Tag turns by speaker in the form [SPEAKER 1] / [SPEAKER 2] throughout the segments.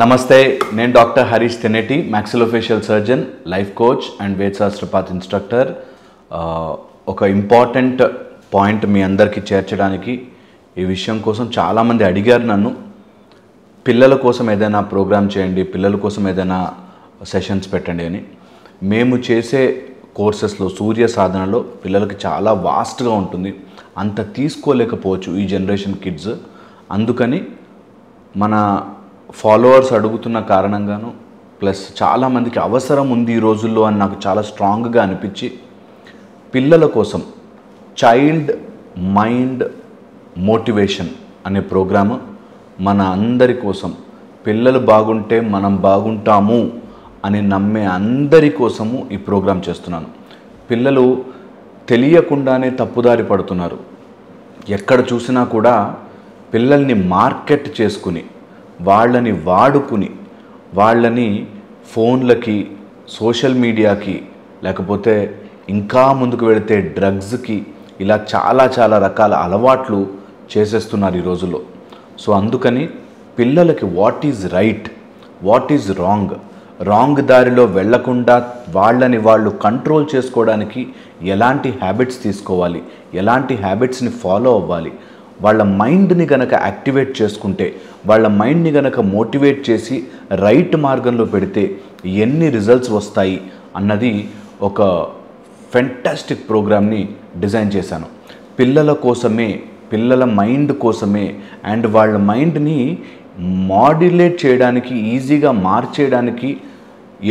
[SPEAKER 1] నమస్తే, నేను doctor Harish Teneti, maxillofacial surgeon, life coach and వేద శాస్త్రపాత్ ఇన్స్ట్రక్టర్. ఒక ఇంపార్టెంట్ పాయింట్ మీ అందరికీ చేర్చడానికి ఈ విషయం కోసం చాలామంది అడిగారు నన్ను. పిల్లల కోసం ఏదైనా ప్రోగ్రామ్ చేయండి, పిల్లల కోసం ఏదైనా సెషన్స్ పెట్టండి అని. మేము చేసే కోర్సెస్లో సూర్య సాధనలో పిల్లలకి చాలా వాస్ట్గా ఉంటుంది, అంత తీసుకోలేకపోవచ్చు ఈ జనరేషన్ కిడ్స్. అందుకని మన ఫాలోవర్స్ అడుగుతున్న కారణంగాను ప్లస్ చాలామందికి అవసరం ఉంది ఈ రోజుల్లో అని నాకు చాలా స్ట్రాంగ్గా అనిపించి పిల్లల కోసం చైల్డ్ మైండ్ మోటివేషన్ అనే ప్రోగ్రాము మన అందరి కోసం, పిల్లలు బాగుంటే మనం బాగుంటాము అని నమ్మే అందరి కోసము ఈ ప్రోగ్రాం చేస్తున్నాను. పిల్లలు తెలియకుండానే తప్పుదారి పడుతున్నారు. ఎక్కడ చూసినా కూడా పిల్లల్ని మార్కెట్ చేసుకుని, వాళ్ళని వాడుకుని, వాళ్ళని ఫోన్లకి, సోషల్ మీడియాకి, లేకపోతే ఇంకా ముందుకు వెళితే డ్రగ్స్కి, ఇలా చాలా రకాల అలవాట్లు చేసేస్తున్నారు ఈ రోజుల్లో. సో అందుకని పిల్లలకి what is right, what is wrong దారిలో వెళ్లకుండా వాళ్ళని వాళ్ళు కంట్రోల్ చేసుకోవడానికి ఎలాంటి హ్యాబిట్స్ తీసుకోవాలి, ఎలాంటి హ్యాబిట్స్ని ఫాలో అవ్వాలి, వాళ్ళ మైండ్ని గనక యాక్టివేట్ చేసుకుంటే, వాళ్ళ మైండ్ని గనక మోటివేట్ చేసి రైట్ మార్గంలో పెడితే ఎన్ని రిజల్ట్స్ వస్తాయి అన్నది ఒక ఫెంటాస్టిక్ ప్రోగ్రామ్ని డిజైన్ చేశాను. పిల్లల కోసమే, పిల్లల మైండ్ కోసమే, అండ్ వాళ్ళ మైండ్ని మాడ్యులేట్ చేయడానికి, ఈజీగా మార్చేయడానికి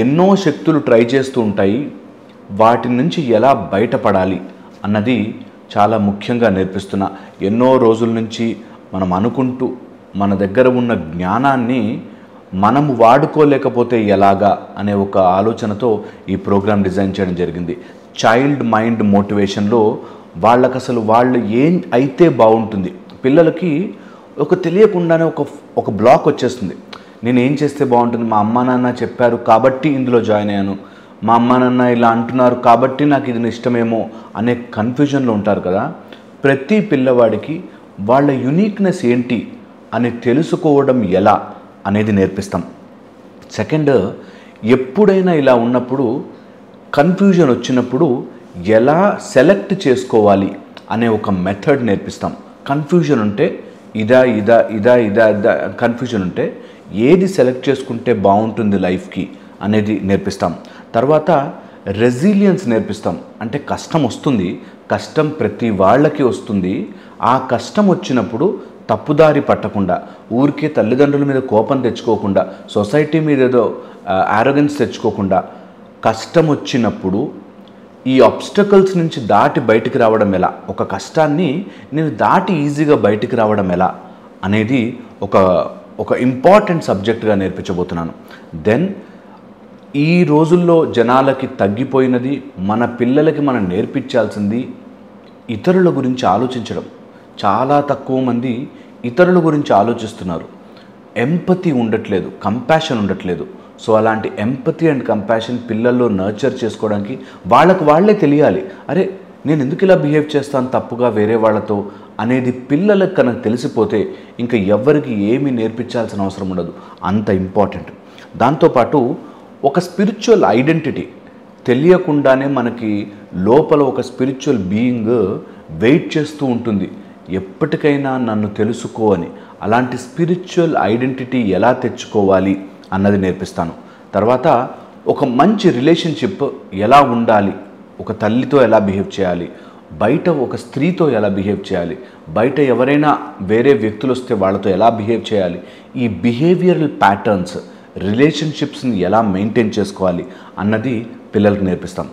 [SPEAKER 1] ఎన్నో శక్తులు ట్రై చేస్తూ ఉంటాయి. వాటి నుంచి ఎలా బయటపడాలి అన్నది చాలా ముఖ్యంగా నేర్పిస్తున్నా. ఎన్నో రోజుల నుంచి మనం అనుకుంటూ మన దగ్గర ఉన్న జ్ఞానాన్ని మనము వాడుకోలేకపోతే ఎలాగా అనే ఒక ఆలోచనతో ఈ ప్రోగ్రాం డిజైన్ చేయడం జరిగింది. చైల్డ్ మైండ్ మోటివేషన్లో వాళ్ళకి అసలు వాళ్ళు ఏం అయితే బాగుంటుంది, పిల్లలకి ఒక తెలియకుండానే ఒక బ్లాక్ వచ్చేస్తుంది. నేను ఏం చేస్తే బాగుంటుంది, మా అమ్మ నాన్న చెప్పారు కాబట్టి ఇందులో జాయిన్ అయ్యాను, మా అమ్మ నాన్న ఇలా అంటున్నారు కాబట్టి నాకు ఇది ఇష్టమేమో అనే కన్ఫ్యూజన్లో ఉంటారు కదా. ప్రతి పిల్లవాడికి వాళ్ళ యునీక్నెస్ ఏంటి అని తెలుసుకోవడం ఎలా అనేది నేర్పిస్తాం. సెకండ్, ఎప్పుడైనా ఇలా ఉన్నప్పుడు కన్ఫ్యూజన్ వచ్చినప్పుడు ఎలా సెలెక్ట్ చేసుకోవాలి అనే ఒక మెథడ్ నేర్పిస్తాం. కన్ఫ్యూజన్ ఉంటే ఇదా కన్ఫ్యూజన్ ఉంటే ఏది సెలెక్ట్ చేసుకుంటే బాగుంటుంది లైఫ్కి అనేది నేర్పిస్తాం. తర్వాత రెసిలియన్స్ నేర్పిస్తాం. అంటే కష్టం వస్తుంది, కష్టం ప్రతి వాళ్ళకి వస్తుంది. ఆ కష్టం వచ్చినప్పుడు తప్పుదారి పట్టకుండా, ఊరికే తల్లిదండ్రుల మీద కోపం తెచ్చుకోకుండా, సొసైటీ మీద ఏదో ఆరోగెన్స్ తెచ్చుకోకుండా, కష్టం వచ్చినప్పుడు ఈ ఆబ్స్టకల్స్ నుంచి దాటి బయటికి రావడం ఎలా, ఒక కష్టాన్ని నేను దాటి ఈజీగా బయటికి రావడం ఎలా అనేది ఒక ఇంపార్టెంట్ సబ్జెక్ట్గా నేర్పించబోతున్నాను. దెన్ ఈ రోజుల్లో జనాలకి తగ్గిపోయినది, మన పిల్లలకి మనం నేర్పించాల్సింది ఇతరుల గురించి ఆలోచించడం. చాలా తక్కువ మంది ఇతరుల గురించి ఆలోచిస్తున్నారు. ఎంపతి ఉండట్లేదు, కంపాషన్ ఉండట్లేదు. సో అలాంటి ఎంపతి అండ్ కంపాషన్ పిల్లల్లో నర్చర్ చేసుకోవడానికి వాళ్ళకు వాళ్ళే తెలియాలి. అరే, నేను ఎందుకు ఇలా బిహేవ్ చేస్తాను తప్పుగా వేరే వాళ్ళతో అనేది పిల్లలకు కనుక తెలిసిపోతే ఇంకా ఎవరికి ఏమీ నేర్పించాల్సిన అవసరం ఉండదు. అంత ఇంపార్టెంట్. దాంతోపాటు ఒక స్పిరిచువల్ ఐడెంటిటీ తెలియకుండానే మనకి లోపల ఒక స్పిరిచువల్ బీయింగ్ వెయిట్ చేస్తూ ఉంటుంది, ఎప్పటికైనా నన్ను తెలుసుకో అని. అలాంటి స్పిరిచువల్ ఐడెంటిటీ ఎలా తెచ్చుకోవాలి అన్నది నేర్పిస్తాను. తర్వాత ఒక మంచి రిలేషన్షిప్ ఎలా ఉండాలి, ఒక తల్లితో ఎలా బిహేవ్ చేయాలి, బయట ఒక స్త్రీతో ఎలా బిహేవ్ చేయాలి, బయట ఎవరైనా వేరే వ్యక్తులు వస్తే వాళ్ళతో ఎలా బిహేవ్ చేయాలి, ఈ బిహేవియరల్ ప్యాటర్న్స్, రిలేషన్షిప్స్ని ఎలా మెయింటైన్ చేసుకోవాలి అన్నది పిల్లలకు నేర్పిస్తాం.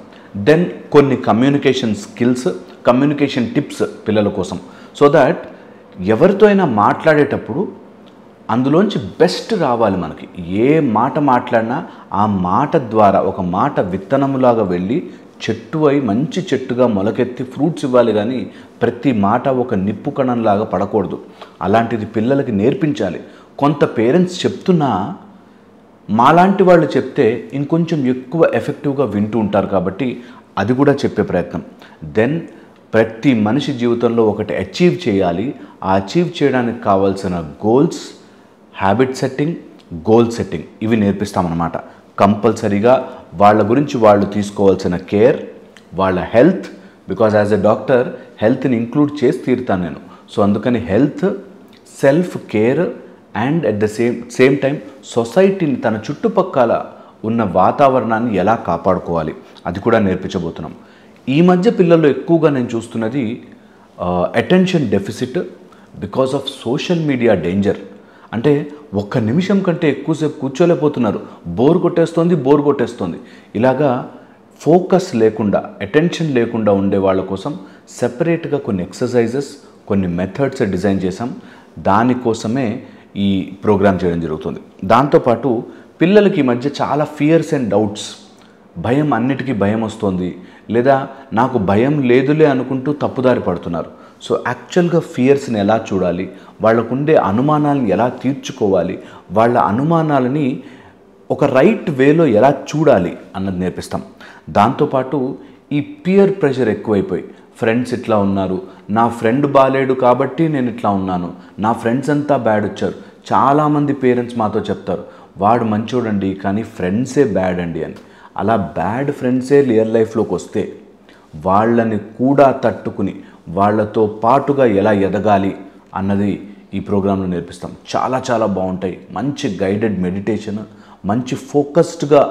[SPEAKER 1] దెన్ కొన్ని కమ్యూనికేషన్ స్కిల్స్, కమ్యూనికేషన్ టిప్స్ పిల్లల కోసం, సో దాట్ ఎవరితో అయినా మాట్లాడేటప్పుడు అందులోంచి బెస్ట్ రావాలి. మనకి ఏ మాట మాట్లాడినా ఆ మాట ద్వారా ఒక మాట విత్తనములాగా వెళ్ళి చెట్టు అయి మంచి చెట్టుగా మొలకెత్తి ఫ్రూట్స్ ఇవ్వాలి, కానీ ప్రతి మాట ఒక నిప్పు కణంలాగా పడకూడదు. అలాంటిది పిల్లలకి నేర్పించాలి. కొంత పేరెంట్స్ చెప్తున్నా మాలాంటి వాళ్ళు చెప్తే ఇంకొంచెం ఎక్కువ ఎఫెక్టివ్గా వింటూ ఉంటారు, కాబట్టి అది కూడా చెప్పే ప్రయత్నం. దెన్ ప్రతి మనిషి జీవితంలో ఒకటి అచీవ్ చేయాలి. ఆ అచీవ్ చేయడానికి కావాల్సిన goals, habit setting goal setting, ఇవి నేర్పిస్తామన్నమాట. కంపల్సరీగా వాళ్ళ గురించి వాళ్ళు తీసుకోవాల్సిన కేర్, వాళ్ళ health, because as a doctor హెల్త్ని ఇంక్లూడ్ చేసి తీరుతాను నేను. సో అందుకని health, self care and at the same time సొసైటీని, తన చుట్టుపక్కల ఉన్న వాతావరణాన్ని ఎలా కాపాడుకోవాలి అది కూడా నేర్పించబోతున్నాం. ఈ మధ్య పిల్లల్లో ఎక్కువగా నేను చూస్తున్నది attention deficit because of social media danger. అంటే ఒక్క నిమిషం కంటే ఎక్కువసేపు కూర్చోలేకపోతున్నారు, బోర్ కొట్టేస్తోంది. ఇలాగా ఫోకస్ లేకుండా, అటెన్షన్ లేకుండా ఉండే వాళ్ళ కోసం సెపరేట్గా కొన్ని ఎక్సర్సైజెస్, కొన్ని మెథడ్స్ డిజైన్ చేసాం. దానికోసమే ఈ ప్రోగ్రామ్ చేయడం జరుగుతుంది. దాంతోపాటు పిల్లలకి ఈ మధ్య చాలా ఫియర్స్ అండ్ డౌట్స్, భయం, అన్నిటికీ భయం వస్తుంది, లేదా నాకు భయం లేదులే అనుకుంటూ తప్పుదారి పడుతున్నారు. సో యాక్చువల్గా ఫియర్స్ని ఎలా చూడాలి, వాళ్ళకుండే అనుమానాలను ఎలా తీర్చుకోవాలి, వాళ్ళ అనుమానాలని ఒక రైట్ వేలో ఎలా చూడాలి అన్నది నేర్పిస్తాం. దాంతోపాటు ఈ పియర్ ప్రెషర్ ఎక్కువైపోయి, ఫ్రెండ్స్ ఇట్లా ఉన్నారు, నా ఫ్రెండ్ బాలేడు కాబట్టి నేను ఇట్లా ఉన్నాను, నా ఫ్రెండ్స్ అంతా బ్యాడ్ వచ్చారు. చాలామంది పేరెంట్స్ మాతో చెప్తారు, వాడు మంచోడండి కానీ ఫ్రెండ్సే బ్యాడ్ అండి అని. అలా బ్యాడ్ ఫ్రెండ్సే రియల్ లైఫ్లోకి వస్తే వాళ్ళని కూడా తట్టుకుని వాళ్ళతో పాటుగా ఎలా ఎదగాలి అన్నది ఈ ప్రోగ్రాంలో నేర్పిస్తాం. చాలా చాలా బాగుంటాయి. మంచి గైడెడ్ మెడిటేషన్, మంచి ఫోకస్డ్గా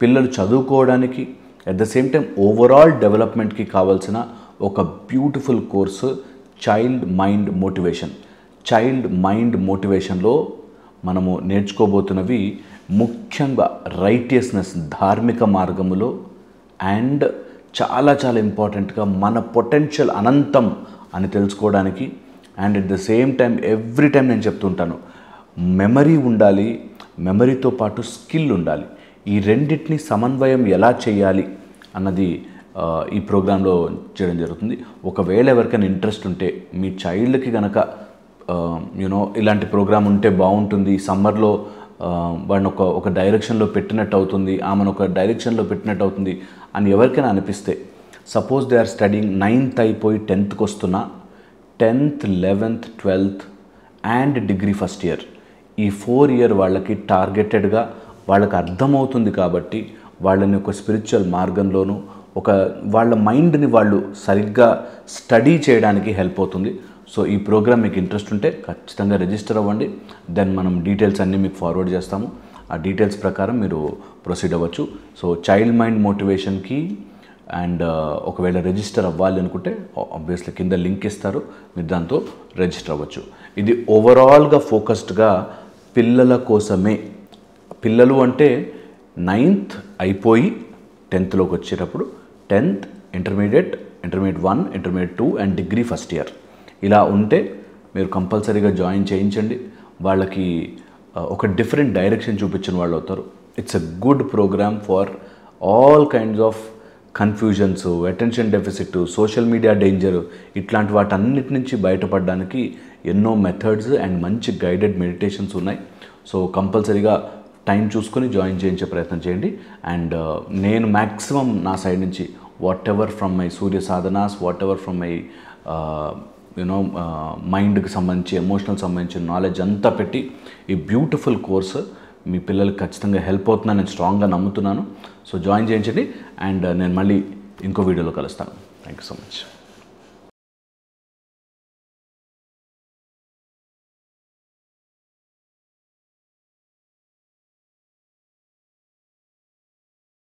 [SPEAKER 1] పిల్లలు చదువుకోవడానికి, at the same time overall డెవలప్మెంట్కి కావాల్సిన ఒక beautiful course child mind motivation. Child mind మోటివేషన్లో మనము నేర్చుకోబోతున్నవి ముఖ్యంగా రైటియస్నెస్, ధార్మిక మార్గములో, అండ్ చాలా చాలా ఇంపార్టెంట్గా మన పొటెన్షియల్ అనంతం అని తెలుసుకోవడానికి, and at the same time every time నేను చెప్తుంటాను, మెమరీ ఉండాలి, మెమరీతో పాటు స్కిల్ ఉండాలి. ఈ రెండింటిని సమన్వయం ఎలా చేయాలి అన్నది ఈ ప్రోగ్రాంలో చేయడం జరుగుతుంది. ఒకవేళ ఎవరికైనా ఇంట్రెస్ట్ ఉంటే, మీ చైల్డ్కి కనుక ఇలాంటి ప్రోగ్రామ్ ఉంటే బాగుంటుంది, సమ్మర్లో వాడిని ఒక డైరెక్షన్లో పెట్టినట్టు అవుతుంది, ఆమెను ఒక డైరెక్షన్లో పెట్టినట్టు అవుతుంది అని ఎవరికైనా అనిపిస్తే, suppose they are studying 9th అయిపోయి 10th వస్తున్నా, 10th, 11th, 12th and degree first year, ఈ 4 year వాళ్ళకి టార్గెటెడ్గా వాళ్ళకి అర్థమవుతుంది కాబట్టి వాళ్ళని ఒక స్పిరిచువల్ మార్గంలోనూ, వాళ్ళ మైండ్ని వాళ్ళు సరిగ్గా స్టడీ చేయడానికి హెల్ప్ అవుతుంది. సో ఈ ప్రోగ్రామ్ మీకు ఇంట్రెస్ట్ ఉంటే ఖచ్చితంగా రిజిస్టర్ అవ్వండి. దెన్ మనం డీటెయిల్స్ అన్నీ మీకు ఫార్వర్డ్ చేస్తాము. ఆ డీటెయిల్స్ ప్రకారం మీరు ప్రొసీడ్ అవ్వచ్చు. సో చైల్డ్ మైండ్ మోటివేషన్కి అండ్ ఒకవేళ రిజిస్టర్ అవ్వాలి అనుకుంటే ఆబ్వియస్లీ కింద లింక్ ఇస్తారు, మీరు దాంతో రిజిస్టర్ అవ్వచ్చు. ఇది ఓవరాల్గా ఫోకస్డ్గా పిల్లల కోసమే. పిల్లలు అంటే 9th అయిపోయి 10thలోకి వచ్చేటప్పుడు 10th, intermediate 1, intermediate 2 and degree first year ఇలా ఉంటే మీరు కంపల్సరీగా జాయిన్ చేయించండి. వాళ్ళకి ఒక డిఫరెంట్ డైరెక్షన్ చూపించిన వాళ్ళు అవుతారు. It's a good program for all kinds of confusions, attention deficit, social media danger, ఇట్లాంటి వాటన్నిటి నుంచి బయటపడడానికి ఎన్నో మెథడ్స్ అండ్ మంచి గైడెడ్ మెడిటేషన్స్ ఉన్నాయి. సో కంపల్సరీగా టైం చూసుకొని జాయిన్ చేయించే ప్రయత్నం చేయండి. అండ్ నేను మ్యాక్సిమం నా సైడ్ నుంచి whatever from my Surya సాధనాస్, వాట్ ఎవర్ ఫ్రమ్ మై మైండ్కి సంబంధించి, ఎమోషనల్ సంబంధించిన నాలెడ్జ్ అంతా పెట్టి ఈ బ్యూటిఫుల్ కోర్స్ మీ పిల్లలకి ఖచ్చితంగా హెల్ప్ అవుతుందని నేను స్ట్రాంగ్గా నమ్ముతున్నాను. సో జాయిన్ చేయించండి. అండ్ నేను మళ్ళీ ఇంకో వీడియోలో కలుస్తాను. Thank you so much.